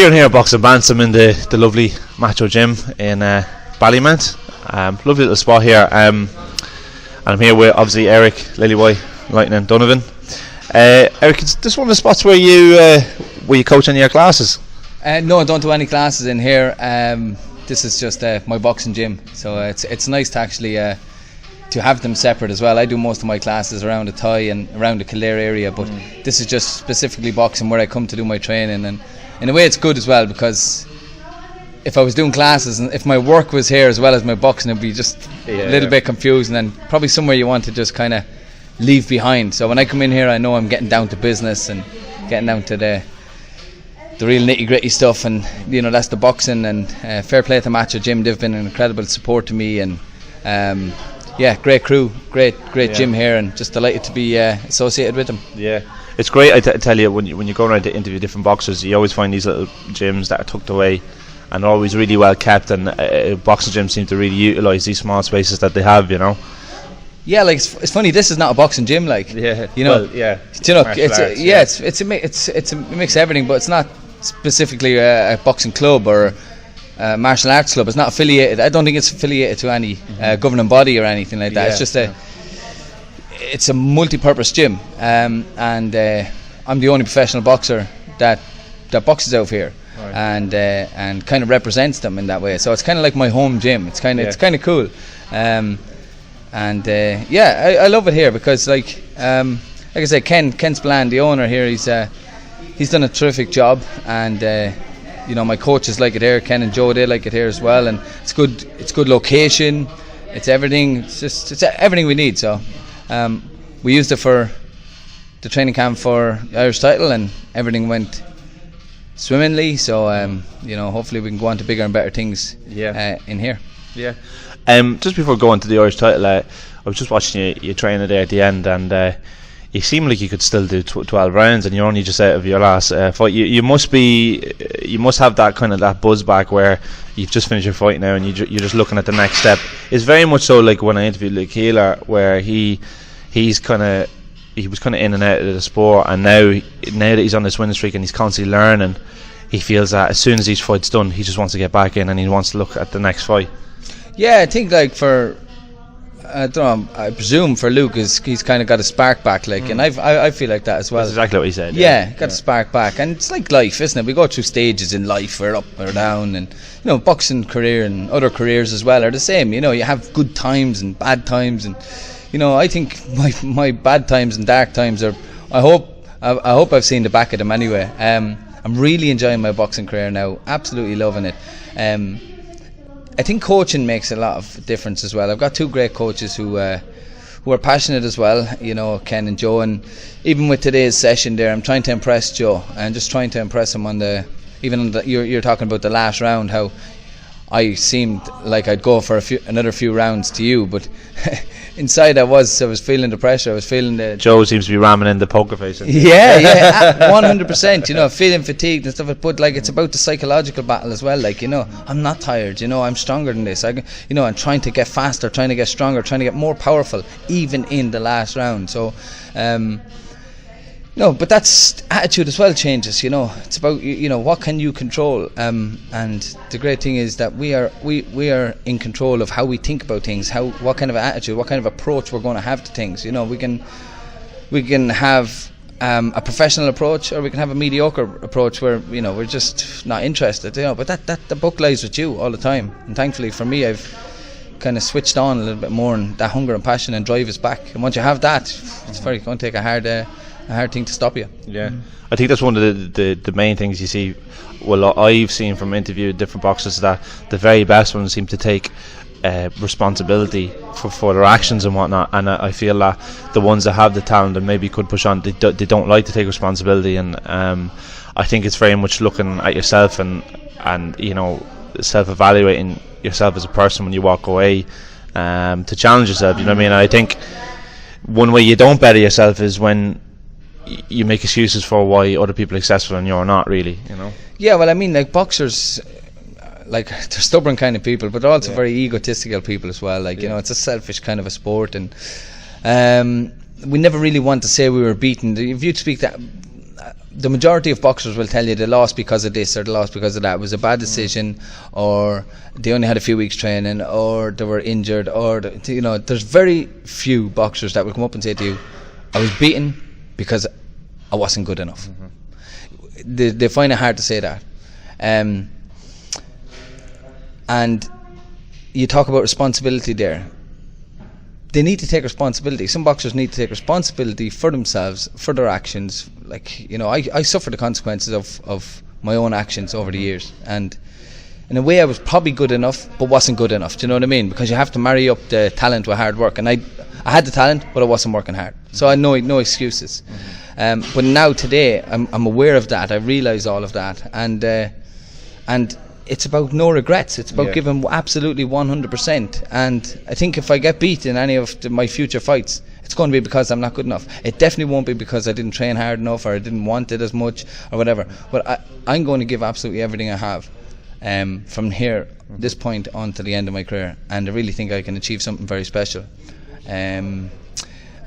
Ciaran here, boxing Bants. I'm in the lovely Macho Gym in Ballymount. Lovely little spot here. And I'm here with obviously Eric, Lily Lightning Donovan. Eric, is this one of the spots where you coach any of your classes? No, I don't do any classes in here. This is just my boxing gym, so it's nice to actually to have them separate as well. I do most of my classes around the Thai and around the Kildare area, but this is just specifically boxing where I come to do my training. And in a way it's good as well, because if I was doing classes and if my work was here as well as my boxing, it'd be just a little bit confusing and probably somewhere you want to just kind of leave behind. So when I come in here, I know I'm getting down to business and getting down to the real nitty gritty stuff, and you know, that's the boxing. And fair play to Macho Gym, they've been an incredible support to me, and great crew, great gym here, and just delighted to be associated with them. Yeah, it's great. I tell you, when you go around to interview different boxers, you always find these little gyms that are tucked away and are always really well kept, and boxing gyms seem to really utilise these small spaces that they have, you know. Yeah, like it's funny. This is not a boxing gym, like you know. Well, yeah, you know, it's a mix of everything, but it's not specifically a boxing club or a martial arts club. It's not affiliated. I don't think it's affiliated to any governing body or anything like that. It's just it's a multi-purpose gym, and I'm the only professional boxer that boxes out here, right. and kind of represents them in that way. So it's kind of like my home gym. It's kind of cool. I love it here because like I said, Ken Spillane, the owner here, he's done a terrific job, and you know, my coaches like it here. Ken and Joe, they like it here as well, and it's good location, it's everything, it's everything we need. So we used it for the training camp for the Irish title, and everything went swimmingly, so you know, hopefully we can go on to bigger and better things in here. Just before going to the Irish title, I was just watching you training there at the end, and you seem like you could still do 12 rounds, and you're only just out of your last fight. You must have that kind of that buzz back where you've just finished your fight now, and you're just looking at the next step. It's very much so like when I interviewed Luke Healer, where he was kind of in and out of the sport, and now that he's on this winning streak and he's constantly learning, he feels that as soon as each fight's done, he just wants to get back in and he wants to look at the next fight. Yeah, I think like I presume for Luke, he's kind of got a spark back, like, and I feel like that as well. That's exactly what he said. Got a spark back, and it's like life, isn't it? We go through stages in life, we're up or down, and you know, boxing career and other careers as well are the same. You know, you have good times and bad times, and you know, I think my bad times and dark times are. I hope I've seen the back of them anyway. I'm really enjoying my boxing career now, absolutely loving it. I think coaching makes a lot of difference as well. I've got two great coaches who are passionate as well, you know, Ken and Joe, and even with today's session there, I'm trying to impress Joe and just trying to impress him on you're talking about the last round, how I seemed like I'd go for another few rounds to you, but inside I was feeling the pressure. I was feeling the... Joe seems to be ramming in the poker face. 100%. You know, feeling fatigued and stuff. But like, it's about the psychological battle as well. Like, you know, I'm not tired. You know, I'm stronger than this. I'm trying to get faster, trying to get stronger, trying to get more powerful, even in the last round. So, no, but that's attitude as well changes. You know, it's about what can you control, and the great thing is that we are in control of how we think about things, what kind of attitude, what kind of approach we're going to have to things. You know, we can have a professional approach, or we can have a mediocre approach where we're just not interested. You know, but that the book lies with you all the time, and thankfully for me, I've kind of switched on a little bit more, and that hunger and passion and drive is back. And once you have that, it's very going to take a hard thing to stop you. I think that's one of the main things you see. Well, I've seen from interviewing different boxers that the very best ones seem to take responsibility for their actions and whatnot, and I feel that the ones that have the talent and maybe could push on, they don't like to take responsibility, and I think it's very much looking at yourself and you know, self-evaluating yourself as a person when you walk away, to challenge yourself. You know what I mean? I think one way you don't better yourself is when you make excuses for why other people are successful and you're not, really, you know. Yeah, well, I mean, like, boxers, like, they're stubborn kind of people, but they're also very egotistical people as well. Like, you know, it's a selfish kind of a sport, and we never really want to say we were beaten. If you'd speak that the majority of boxers will tell you they lost because of this or they lost because of that. It was a bad decision, or they only had a few weeks training, or they were injured, or there's very few boxers that will come up and say to you, I was beaten because I wasn't good enough. They find it hard to say that. And you talk about responsibility there. They need to take responsibility. Some boxers need to take responsibility for themselves, for their actions. Like, I suffered the consequences of my own actions over the years, and in a way I was probably good enough but wasn't good enough. Do you know what I mean? Because you have to marry up the talent with hard work, and I had the talent but I wasn't working hard, so I had no excuses. But now today I'm aware of that. I realise all of that, and it's about no regrets. It's about giving absolutely 100%. And I think if I get beat in any of my future fights, it's going to be because I'm not good enough. It definitely won't be because I didn't train hard enough, or I didn't want it as much, or whatever. But I'm going to give absolutely everything I have from here, this point on to the end of my career. And I really think I can achieve something very special. I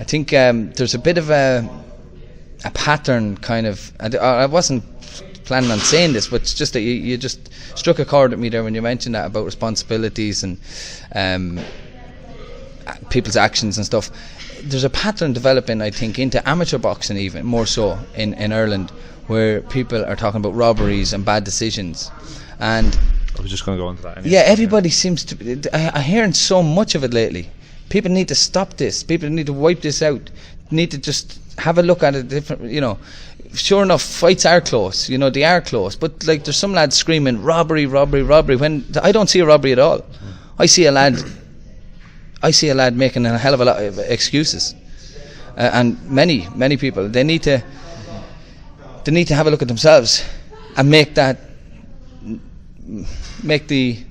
think there's a bit of a pattern kind of. I wasn't planning on saying this, but it's just that you just struck a chord with me there when you mentioned that about responsibilities and people's actions and stuff. There's a pattern developing, I think, into amateur boxing, even more so in Ireland, where people are talking about robberies and bad decisions. And I was just going to go into that anyway. Yeah, everybody seems to be, I'm hearing so much of it lately. People need to stop this. People need to wipe this out. Need to just have a look at it different, Sure enough, fights are close, they are close, but like there's some lads screaming robbery, when I don't see a robbery at all. I see a lad making a hell of a lot of excuses, and many people, they need to have a look at themselves and take the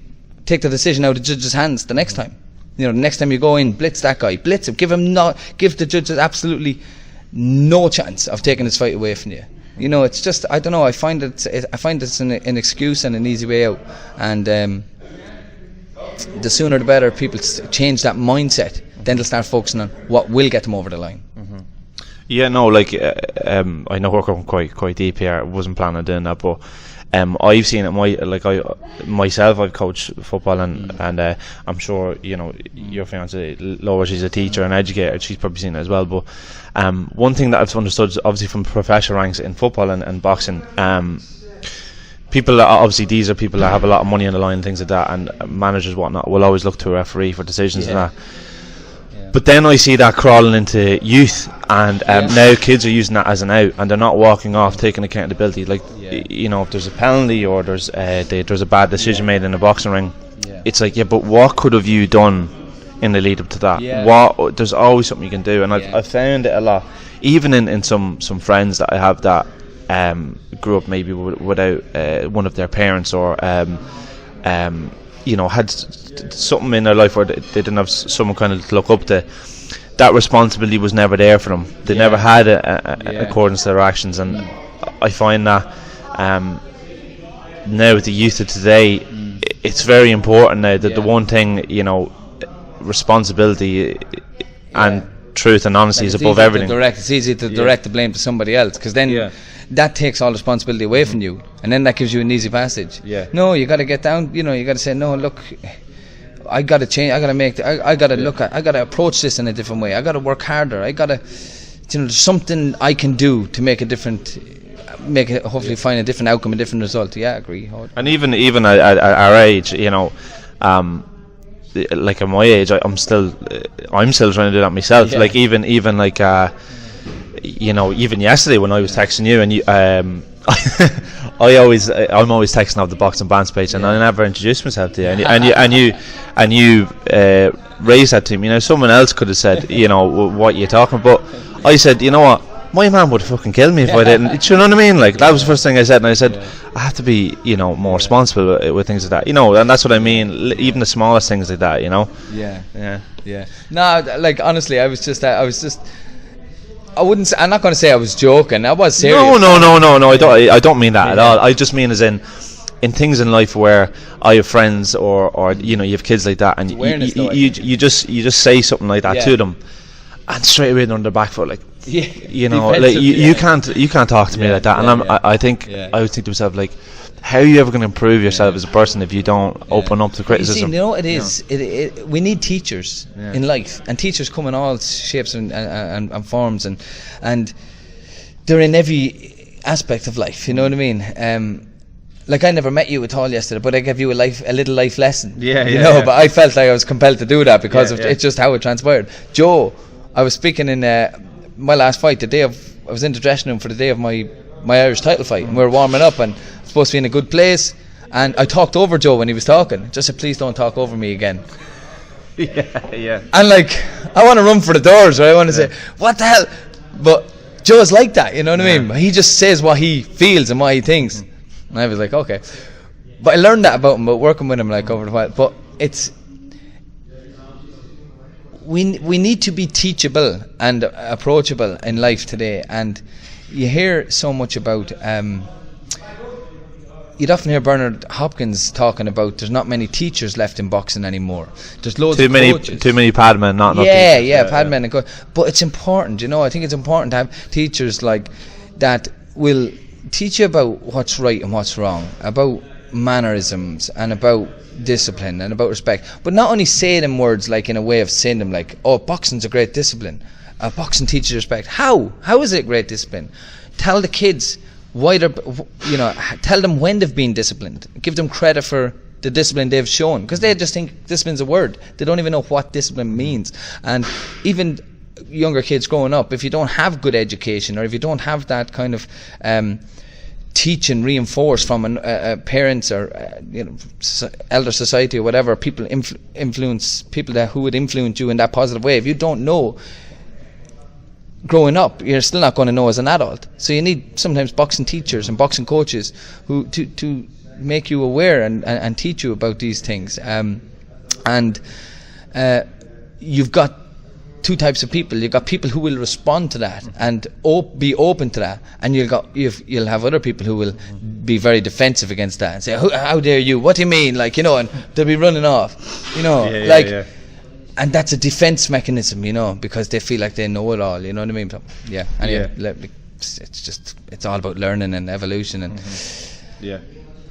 decision out of the judge's hands the next time. The next time you go in, blitz that guy, blitz him, give the judges absolutely no chance of taking this fight away from you. It's just, I don't know, I find it's an excuse and an easy way out, and the sooner the better people change that mindset, then they'll start focusing on what will get them over the line. I know we're going quite deep here. I wasn't planning on doing that, but I've seen it. Myself, I've coached football, and I'm sure your fiance Laura, she's a teacher and educator. She's probably seen it as well. But one thing that I've understood, obviously from professional ranks in football and boxing, people that obviously, these are people that have a lot of money on the line and things like that, and managers whatnot will always look to a referee for decisions and that. But then I see that crawling into youth, and now kids are using that as an out, and they're not walking off taking accountability. If there's a penalty or there's a bad decision made in a boxing ring, it's like, but what could have you done in the lead up to that? There's always something you can do, and I've found it a lot, even in some friends that I have that grew up maybe without one of their parents, or had something in their life where they didn't have someone kind of to look up to. That responsibility was never there for them. They never had it accordance to their actions, and I find that now with the youth of today, it's very important now that the one thing, responsibility and truth and honesty is above everything. It's easy to direct the blame to somebody else, because then that takes all responsibility away from you, and then that gives you an easy passage. No, you got to get down. You got to say, no, look, I got to change. I got to look at. I got to approach this in a different way. I got to work harder. I got to, there's something I can do to make it hopefully find a different outcome, a different result. I agree. And even at our age, like at my age, I'm still trying to do that myself. Like even like even yesterday when I was texting you, and you, I'm always texting off the Boxing Bants page, and I never introduced myself to you, and you raised that to me. Someone else could have said, what you're talking about, but I said, what, my man would fucking kill me if I didn't. Do you know what I mean? Like, that was the first thing I said, and I said, I have to be, more responsible with things like that, and that's what I mean. Even the smallest things like that, Yeah. No, like honestly, I wouldn't say, I'm not going to say I was joking. I was serious. No. I don't mean that at all. I just mean as in things in life where I have friends or you have kids like that, and you just say something like that to them, and straight away on their back foot, like, Yeah, you know, like you can't talk to me like that. And I think I would think to myself, like, how are you ever going to improve yourself as a person if you don't open up to criticism? You know, it is. We need teachers in life, and teachers come in all shapes and forms, and they're in every aspect of life. You know what I mean? Like, I never met you at all yesterday, but I gave you a little life lesson. But I felt like I was compelled to do that because it's just how it transpired. Joe, I was speaking in my last fight, I was in the dressing room for the day of my Irish title fight, and we were warming up, and I'm supposed to be in a good place, and I talked over Joe when he was talking. Just said, please don't talk over me again. And like, I want to run for the doors, right? I want to say, what the hell? But Joe's like that, you know what I mean? He just says what he feels and what he thinks. And I was like, okay. But I learned that about him, but working with him like over the while. But it's, we need to be teachable and approachable in life today. And you hear so much about, you'd often hear Bernard Hopkins talking about there's not many teachers left in boxing anymore. There's loads of coaches. Too many padmen, not padmen and coaches. But it's important, you know. I think it's important to have teachers like that will teach you about what's right and what's wrong, about mannerisms and about discipline and about respect, but not only say them words like in a way of saying them like, oh, boxing's a great discipline, boxing teaches respect. How is it great discipline? Tell the kids why they're, you know, tell them when they've been disciplined, give them credit for the discipline they've shown, because they just think discipline's a word. They don't even know what discipline means. And even younger kids growing up, if you don't have good education, or if you don't have that kind of teaching reinforced from parents or elder society or whatever, people influence people who would influence you in that positive way. If you don't know growing up, you're still not going to know as an adult. So you need sometimes boxing teachers and boxing coaches who to make you aware and teach you about these things. And you've got two types of people. You've got people who will respond to that and be open to that, and you'll have other people who will be very defensive against that and say, how dare you, what do you mean, like, you know, and they'll be running off, you know, and that's a defense mechanism, you know, because they feel like they know it all, you know what I mean? So, it's all about learning and evolution and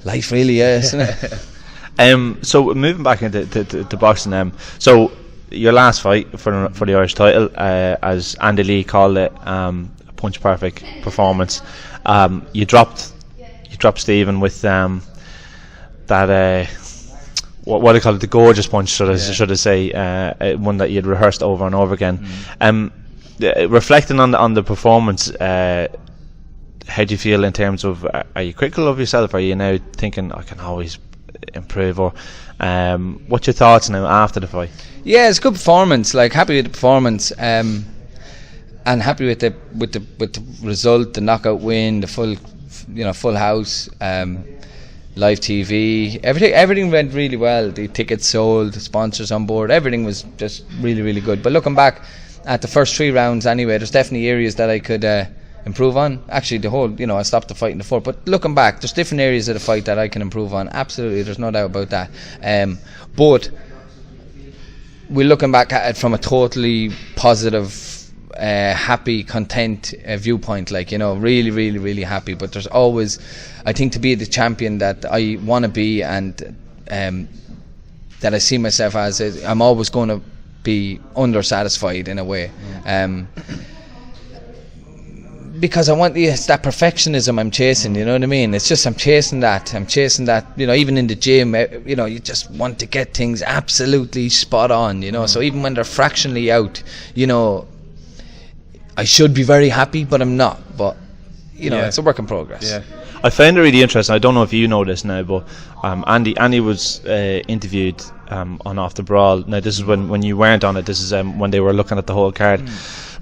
life, really, isn't it? So moving back into boxing, so your last fight for the Irish title, as Andy Lee called it, a punch perfect performance. You dropped Stephen with that what do you call it, the gorgeous punch, should I say, one that you'd rehearsed over and over again. Reflecting on the performance, how do you feel in terms of, are you critical of yourself? Are you now thinking I can always improve, or what's your thoughts now after the fight? Yeah, it's a good performance. Like, happy with the performance, and happy with the result, the knockout win, the full house, live TV, everything went really well. The tickets sold, the sponsors on board, everything was just really, really good. But looking back at the first 3 rounds anyway, there's definitely areas that I could improve on. Actually, the whole, I stopped the fight in the 4th, but looking back, there's different areas of the fight that I can improve on. Absolutely, there's no doubt about that. But we're looking back at it from a totally positive, happy, content viewpoint. Like, really, really, really happy. But there's always, I think, to be the champion that I want to be, and that I see myself as, I'm always going to be undersatisfied in a way. Because I want, it's that perfectionism I'm chasing, you know what I mean? It's just, I'm chasing that, even in the gym, you just want to get things absolutely spot on, so even when they're fractionally out, I should be very happy, but I'm not. But, it's a work in progress. Yeah. I found it really interesting. I don't know if you know this now, but Andy was interviewed on Off the Brawl. Now, this is when you weren't on it. This is when they were looking at the whole card.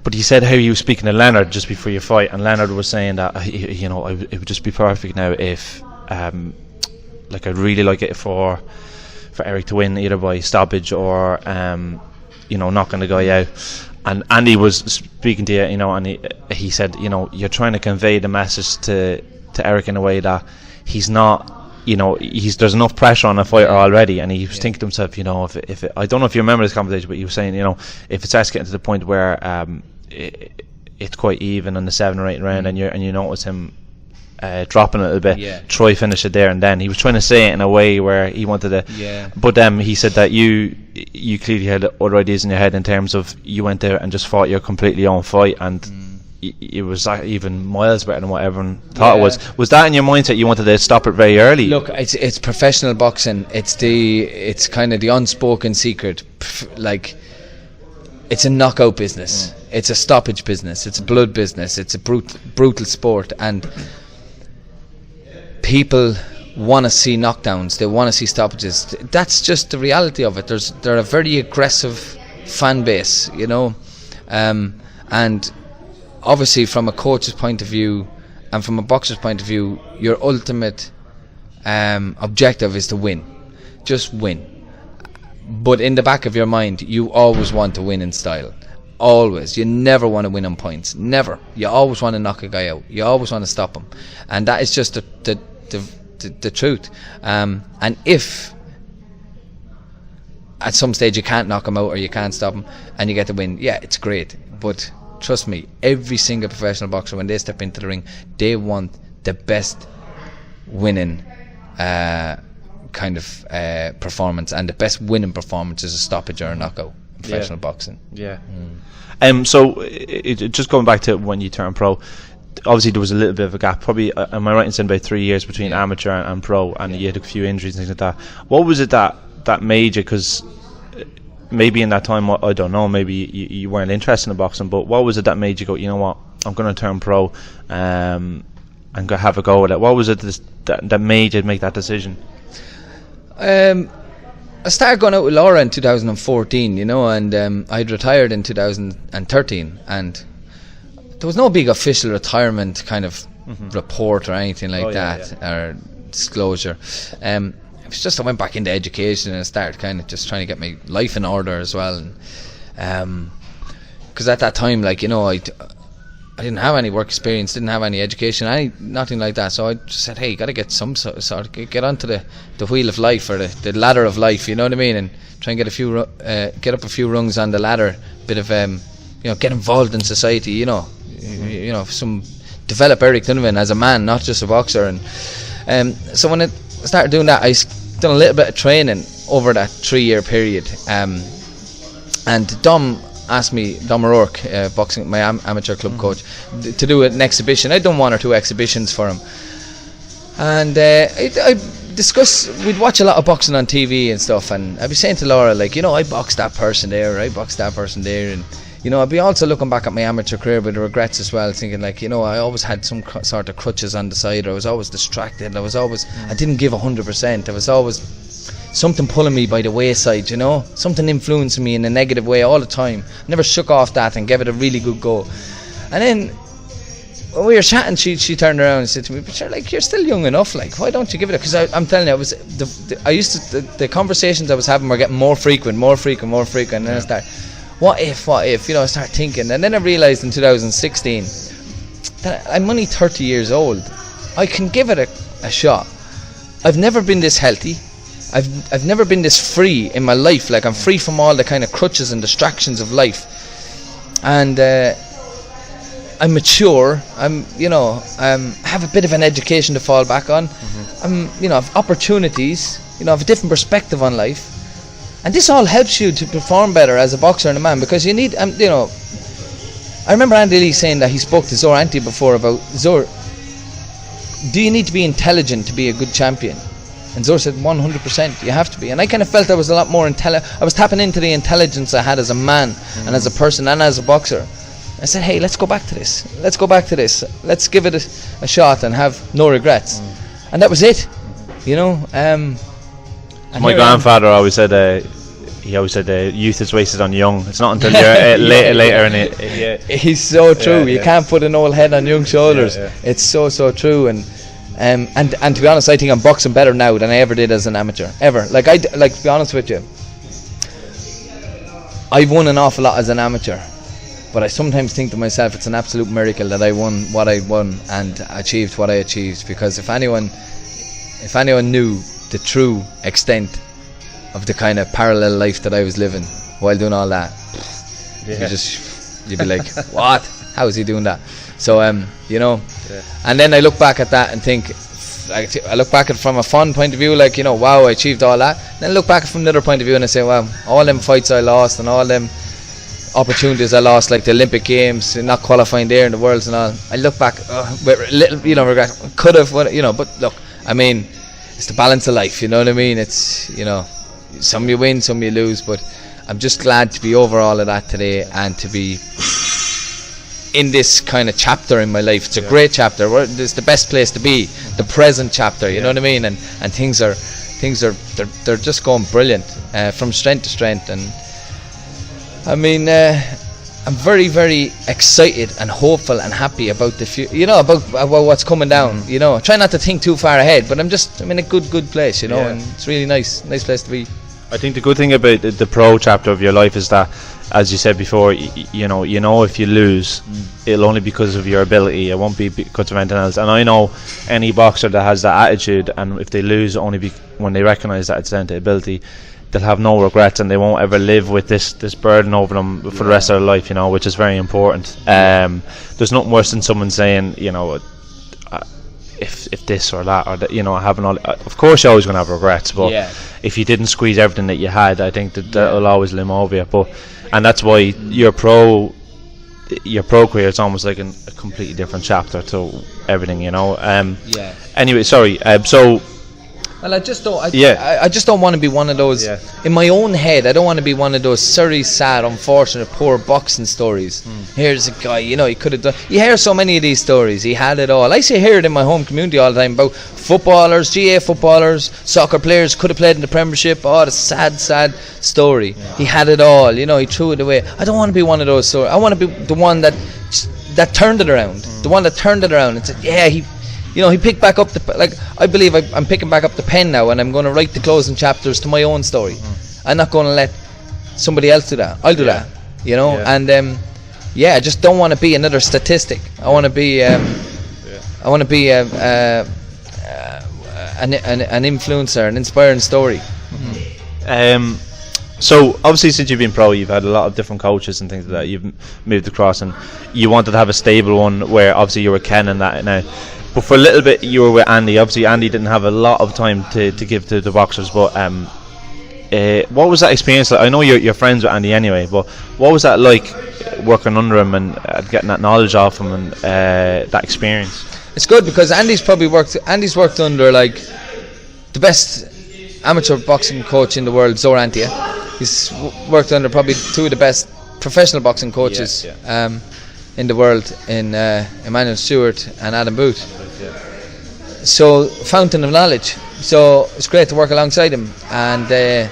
But he said how he was speaking to Leonard just before your fight, and Leonard was saying that it would just be perfect now if I'd really like it for Eric to win either by stoppage or knocking the guy out. And Andy was speaking to you, and he said, you're trying to convey the message to Eric in a way that he's not, there's enough pressure on a fighter already, and he was thinking to himself, if I don't know if you remember this conversation, but he was saying, if it starts getting to the point where it's quite even on the 7 or 8 round, and you notice him dropping a little bit, try finish it there and then. He was trying to say it in a way where he wanted to, but he said that you clearly had other ideas in your head in terms of you went there and just fought your completely own fight, and it was even miles better than what everyone thought it was. Was that in your mindset? You wanted to stop it very early? Look, it's professional boxing. It's kind of the unspoken secret. Like, it's a knockout business. It's a stoppage business. It's a blood business. It's a brutal sport, and people want to see knockdowns. They want to see stoppages. That's just the reality of it. They're a very aggressive fan base, and obviously from a coach's point of view and from a boxer's point of view, your ultimate objective is to win. Just win. But in the back of your mind, you always want to win in style. Always. You never want to win on points. Never. You always want to knock a guy out. You always want to stop him. And that is just the truth. And if at some stage you can't knock him out or you can't stop him and you get the win, it's great. But trust me, every single professional boxer, when they step into the ring, they want the best winning performance, and the best winning performance is a stoppage or a knockout in professional boxing. So just going back to when you turned pro, obviously there was a little bit of a gap, probably am I right in saying about 3 years between amateur and pro, and you had a few injuries and things like that. What was it that made you, because maybe in that time, I don't know, maybe you weren't interested in boxing, but what was it that made you go, you know what, I'm going to turn pro and go have a go at it? What was it that made you make that decision? I started going out with Laura in 2014, and I'd retired in 2013, and there was no big official retirement kind of report or anything like that, or disclosure. It was just I went back into education and I started kind of just trying to get my life in order as well, and because at that time, I didn't have any work experience, didn't have any education, nothing like that. So I just said, hey, you got to get some sort of get onto the wheel of life, or the ladder of life, you know what I mean, and try and get up a few rungs on the ladder. Bit of get involved in society, some develop Eric Donovan as a man, not just a boxer. And so when I started doing that, I done a little bit of training over that 3-year period, and Dom asked me, Dom O'Rourke, boxing, my amateur club coach, to do an exhibition. I'd done 1 or 2 exhibitions for him, and I discuss. We'd watch a lot of boxing on TV and stuff, and I'd be saying to Laura, I boxed that person there, or I boxed that person there, and I'd be also looking back at my amateur career with regrets as well, thinking I always had some sort of crutches on the side, or I was always distracted, I didn't give 100%, there was always something pulling me by the wayside, something influencing me in a negative way all the time. Never shook off that and gave it a really good go. And then when we were chatting, she turned around and said to me, but you're still young enough, why don't you give it a... Because I'm telling you, the conversations I was having were getting more frequent, and then I started, what if, I start thinking, and then I realised in 2016 that I'm only 30 years old. I can give it a shot. I've never been this healthy. I've never been this free in my life. I'm free from all the kind of crutches and distractions of life, and I'm mature. Have a bit of an education to fall back on. I've opportunities. I've a different perspective on life. And this all helps you to perform better as a boxer and a man, because you need, I remember Andy Lee saying that he spoke to Zor Anti before about, Zor, do you need to be intelligent to be a good champion? And Zor said 100%, you have to be. And I kind of felt I was a lot more I was tapping into the intelligence I had as a man and as a person and as a boxer. I said, hey, let's go back to this. Let's give it a shot and have no regrets. And that was it, My grandfather always said, youth is wasted on young. It's not until you're later in it. He's so true. You can't put an old head on young shoulders. It's so true. And to be honest, I think I'm boxing better now than I ever did as an amateur. Ever. To be honest with you, I've won an awful lot as an amateur, but I sometimes think to myself it's an absolute miracle that I won what I won and achieved what I achieved, because if anyone if anyone knew the true extent of the kind of parallel life that I was living while doing all that, you'd be like, what? How is he doing that? So you know, and then I look back at that and think, I look back at it from a fun point of view, like, you know, wow, I achieved all that. Then I look back from another point of view and I say, wow, all them fights I lost and all them opportunities I lost, like the Olympic Games, not qualifying there in the Worlds and all, I look back with a little, you know, regret. Could have, you know, but look, I mean, it's the balance of life, you know what I mean? It's, you know, some you win, some you lose, but I'm just glad to be over all of that today and to be in this kind of chapter in my life. It's a great chapter. It's the best place to be, the present chapter, you know what I mean? And things are they're just going brilliant, from strength to strength. And I mean, I'm very, very excited and hopeful and happy about the future, you know, about what's coming down, you know. Try not to think too far ahead, but I'm in a good place, you know, and it's really nice place to be. I think the good thing about the pro chapter of your life is that, as you said before, you know if you lose, it'll only be because of your ability. It won't be because of anything else. And I know any boxer that has that attitude, and if they lose, only be when they recognise that it's down to ability, they'll have no regrets and they won't ever live with this burden over them for the rest of their life. You know, which is very important. There's nothing worse than someone saying, you know, if this or that, or that, you know, having all. Of course, you're always going to have regrets, but if you didn't squeeze everything that you had, I think that'll always limb over you. And that's why your pro career is almost like a completely different chapter to everything, you know. Anyway, sorry. Well, I just don't want to be one of those. In my own head, I don't want to be one of those sorry, sad, unfortunate, poor boxing stories. Here's a guy, you know, he could have done. You hear so many of these stories. He had it all. I hear it in my home community all the time about footballers, GA footballers, soccer players could have played in the Premiership. Oh, the sad story. He had it all. You know, he threw it away. I don't want to be one of those stories. I want to be the one that turned it around. The one that turned it around and said, yeah, he picked back up I believe I'm picking back up the pen now, and I'm going to write the closing chapters to my own story. I'm not going to let somebody else do that. I'll do that, you know. And I just don't want to be another statistic. I want to be an influencer, an inspiring story. So obviously, since you've been pro, you've had a lot of different coaches and things like that. You've moved across, and you wanted to have a stable one where obviously you were Ken and that now. But for a little bit, you were with Andy. Obviously, Andy didn't have a lot of time to give to the boxers. But what was that experience like? I know you're friends with Andy anyway, but what was that like, working under him and getting that knowledge off him and that experience? It's good because Andy's worked under like the best amateur boxing coach in the world, Zorantia. He's worked under probably two of the best professional boxing coaches in the world, in Emmanuel Stewart and Adam Booth. So, fountain of knowledge. So it's great to work alongside him, and I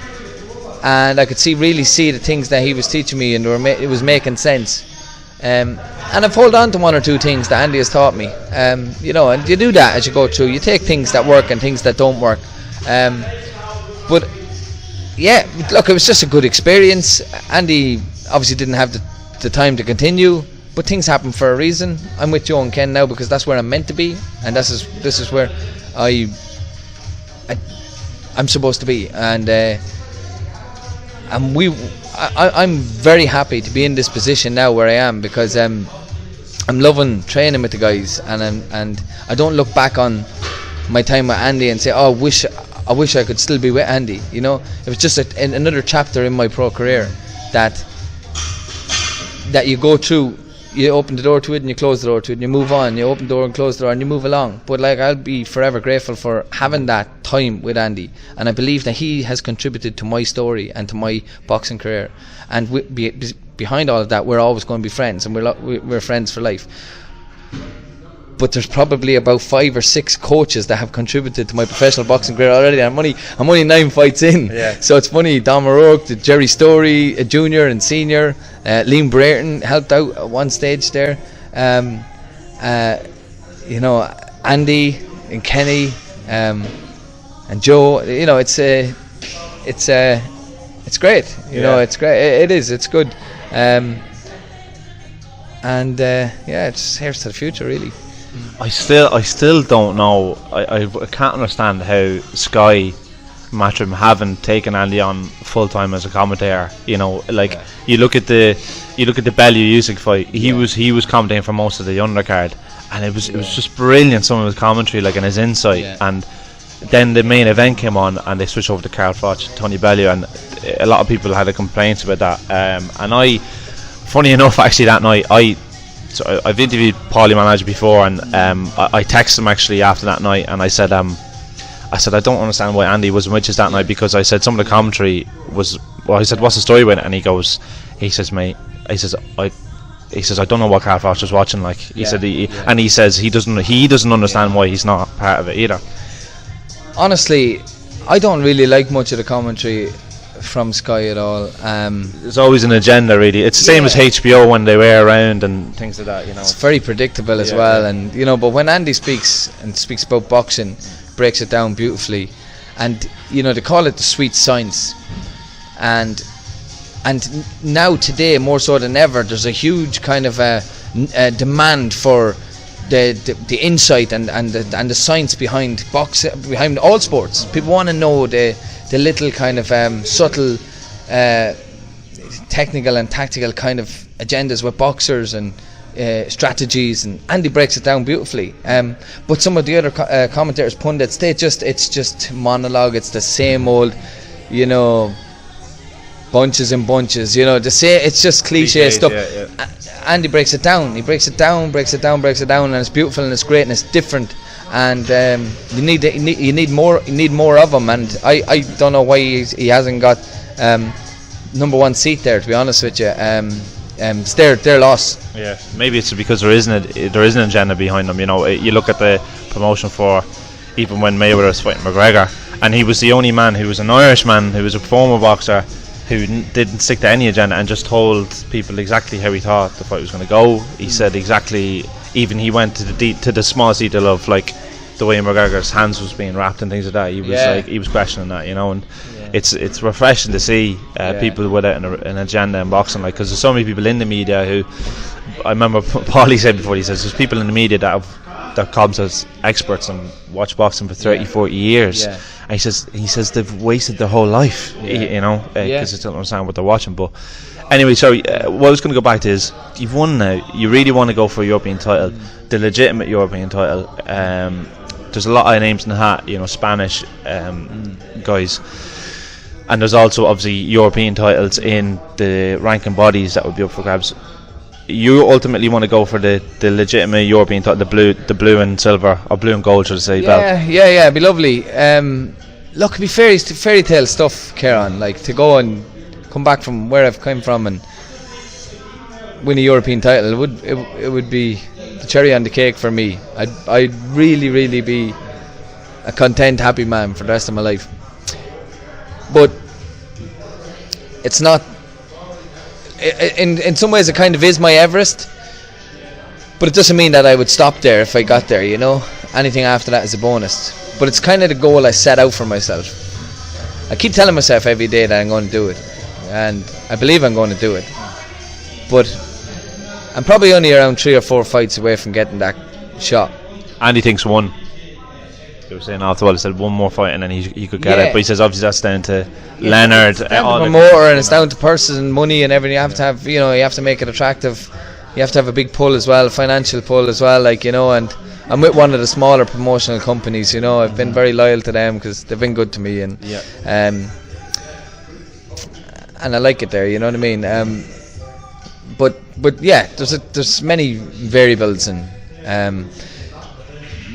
could really see the things that he was teaching me, and it was making sense. And I've held on to one or two things that Andy has taught me. You know, and you do that as you go through. You take things that work and things that don't work. But yeah, look, it was just a good experience. Andy obviously didn't have the time to continue, but things happen for a reason. I'm with Joe and Ken now because that's where I'm meant to be, and this is where I'm supposed to be. And I'm very happy to be in this position now where I am, because I'm loving training with the guys, and I don't look back on my time with Andy and say, oh, I wish I could still be with Andy. You know, it was just another chapter in my pro career that you go through. You open the door to it and you close the door to it and you move on. You open the door and close the door and you move along. But like, I'll be forever grateful for having that time with Andy, and I believe that he has contributed to my story and to my boxing career. And behind all of that, we're always going to be friends, and we're friends for life. But there's probably about 5 or 6 coaches that have contributed to my professional boxing career already. I'm only 9 fights in. So it's funny. Dom O'Rourke, Jerry Story, a junior and senior, Liam Brereton helped out at one stage there. You know, Andy and Kenny and Joe. You know, it's great. You know, it's great. It is. It's good. And it's here's to the future, really. I still don't know. I can't understand how Sky Matchroom haven't taken Andy on full time as a commentator. You know, like you look at the Bellew Usyk fight. He was commentating for most of the undercard, and it was just brilliant. Some of his commentary, like, and his insight. And then the main event came on, and they switched over to Carl Froch, Tony Bellew, and a lot of people had complaints about that. And funny enough, actually that night, I've interviewed Paulie Manager before, and I texted him actually after that night, and I said I don't understand why Andy was in witches that night, because I said some of the commentary was, I said, what's the story with it? And he says mate, I don't know what Carl Froch was watching, like. He said and he says he doesn't understand why he's not part of it either. Honestly, I don't really like much of the commentary from Sky at all. There's always an agenda, really. It's the same as HBO when they were around and things like that, you know. It's very predictable as well, and you know. But when Andy speaks about boxing, breaks it down beautifully, and you know, they call it the sweet science, and now today more so than ever, there's a huge kind of a demand for the insight and the science behind boxing, behind all sports. People want to know the little kind of subtle technical and tactical kind of agendas with boxers and strategies, and Andy breaks it down beautifully. But some of the other commentators, pundits, it's just monologue. It's the same old, you know, bunches and bunches, you know, it's just cliche stuff. Andy breaks it down. He breaks it down, and it's beautiful and it's great and it's different. And you need more of him. And I don't know why he hasn't got number one seat there, to be honest with you. It's their loss. Yeah, maybe it's because there isn't an agenda behind them. You know, you look at the promotion for, even when Mayweather was fighting McGregor, and he was the only man who was an Irishman, who was a former boxer, who didn't stick to any agenda and just told people exactly how he thought the fight was going to go. He said exactly. Even he went to the smallest detail of, like, the way McGregor's hands was being wrapped and things like that. He was he was questioning that, you know, and it's refreshing to see people without an agenda in boxing, like, because there's so many people in the media who, I remember Paulie said before, he says there's people in the media that call themselves experts and watch boxing for 30-40 years, and he says they've wasted their whole life, you know, because they don't understand what they're watching. But anyway, sorry, what I was going to go back to is, you've won now, you really want to go for a European title, the legitimate European title. There's a lot of names in the hat, you know, Spanish guys, and there's also obviously European titles in the ranking bodies that would be up for grabs. You ultimately want to go for the legitimate European title, the blue and silver, or blue and gold, should I say? Yeah, it'd be lovely. Look, it'd be fairy tale stuff, Ciaran, like, to go and come back from where I've come from and win a European title. It would be the cherry on the cake for me. I'd really, really be a content, happy man for the rest of my life. But it's not. In some ways, it kind of is my Everest, but it doesn't mean that I would stop there if I got there, you know. Anything after that is a bonus. But it's kind of the goal I set out for myself. I keep telling myself every day that I'm going to do it, and I believe I'm going to do it. But I'm probably only around 3 or 4 fights away from getting that shot. Andy thinks one. They were saying after all, he said one more fight and then he could get it, but he says obviously that's down to Leonard, it's down to more, and it's down to purses and money and everything. You have to have, you know, you have to make it attractive. You have to have a big pull as well, financial pull as well, like, you know. And I'm with one of the smaller promotional companies, you know. I've been very loyal to them because they've been good to me, and and I like it there, you know what I mean. But yeah, there's many variables, and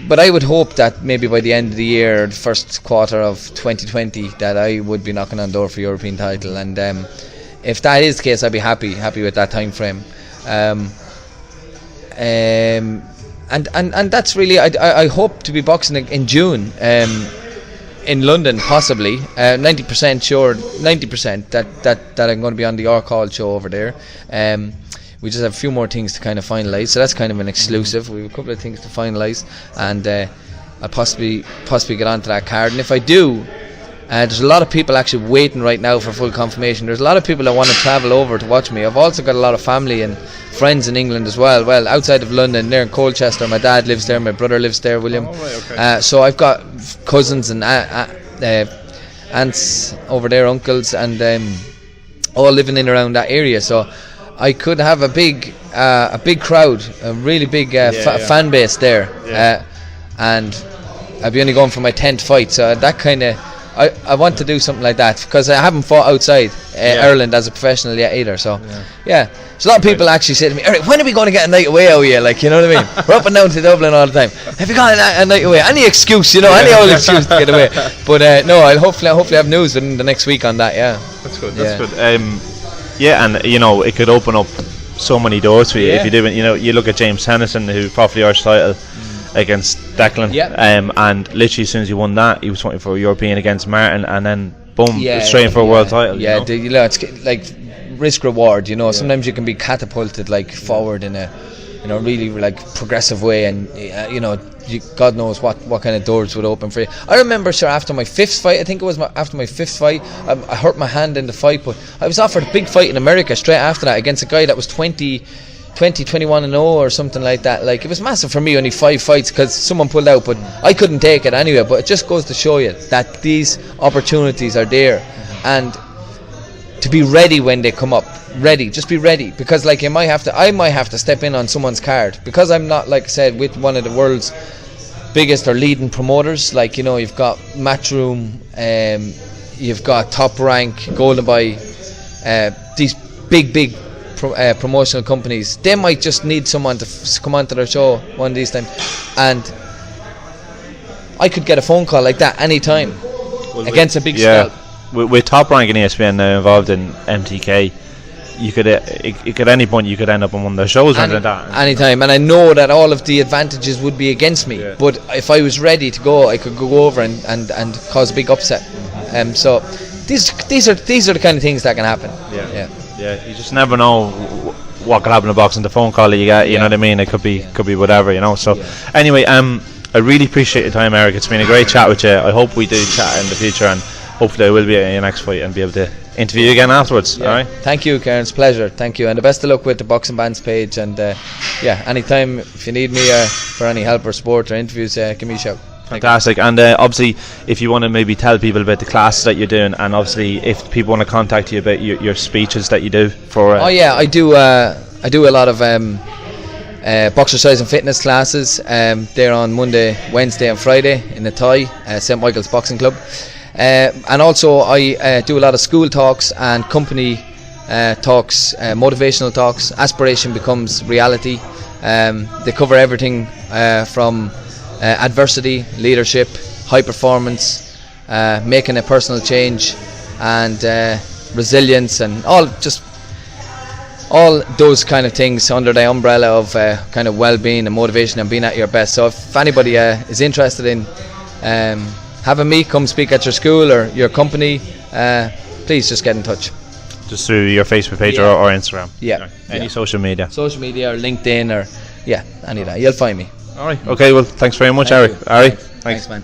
but I would hope that maybe by the end of the year, the first quarter of 2020, that I would be knocking on the door for European title. And if that is the case, I'd be happy with that time frame. And that's really, I hope to be boxing in June in London, possibly. 90% sure, 90% that I'm going to be on the York Hall show over there. We just have a few more things to kind of finalise, so that's kind of an exclusive. We have a couple of things to finalise, and I'll possibly get onto that card. And if I do, There's a lot of people actually waiting right now for full confirmation. There's a lot of people that want to travel over to watch me. I've also got a lot of family and friends in England as well. Well, outside of London, near in Colchester, my dad lives there, my brother lives there, William. So I've got cousins and aunts over there, uncles, and all living in around that area. So I could have a big crowd, a really big fan base there, and I'll be only going for my 10th fight. So that kind of, I want to do something like that, because I haven't fought outside Ireland as a professional yet either. So so a lot of people actually say to me, Eric, when are we going to get a night away out here? Like, you know what I mean? We're up and down to Dublin all the time. Have you got a night away? Any excuse, any old excuse to get away. But no, I'll hopefully have news within the next week on that. That's good. That's good. And it could open up so many doors for you if you do. You look at James Hennison, who fought for the Irish title against Declan, and literally as soon as he won that, he was fighting for a European against Martin, and then boom, straight in for a world title. It's like risk reward. Sometimes you can be catapulted forward in a really progressive way, and God knows what kind of doors would open for you. I remember, sir, after my 5th fight, I think it was after my 5th fight, I hurt my hand in the fight, but I was offered a big fight in America straight after that against a guy that was 21-0 or something like that. It was massive for me, only 5 fights, because someone pulled out, but I couldn't take it anyway. But it just goes to show you that these opportunities are there, and to be ready when they come up. Just be ready, because I might have to step in on someone's card, because I'm not, like I said, with one of the world's biggest or leading promoters. You've got Matchroom, you've got Top Rank, Golden Boy, these big promotional companies. They might just need someone to come onto their show one of these times, and I could get a phone call like that anytime against a big scalp. With Top Rank and ESPN now involved in MTK, you could at any point you could end up on one of their shows like that anytime. And I know that all of the advantages would be against me, but if I was ready to go, I could go over and cause a big upset. So these are the kind of things that can happen. You just never know what could happen in boxing. The phone call that you get, you know what I mean, it could be whatever, so anyway, I really appreciate your time, Eric. It's been a great chat with you. I hope we do chat in the future, and hopefully I will be at your next fight and be able to interview you again afterwards. Alright, thank you, Ciaran. It's a pleasure. Thank you, and the best of luck with the Boxing Bants page, and anytime if you need me for any help or support or interviews, give me a shout. Fantastic. And obviously, if you want to maybe tell people about the classes that you're doing, and obviously if people want to contact you about your speeches that you do for I do a lot of boxercise and fitness classes. They're on Monday, Wednesday and Friday in the Thai St. Michael's Boxing Club, and also I do a lot of school talks and company talks, motivational talks. Aspiration becomes reality. They cover everything from adversity, leadership, high performance, making a personal change, and resilience, and all those kind of things under the umbrella of kind of well-being and motivation and being at your best. So if anybody is interested in having me come speak at your school or your company, please just get in touch. Just through your Facebook page or Instagram? Any social media? Social media or LinkedIn or any of that. You'll find me. Alright, okay, well, thanks very much, Eric. Alright, thanks, man.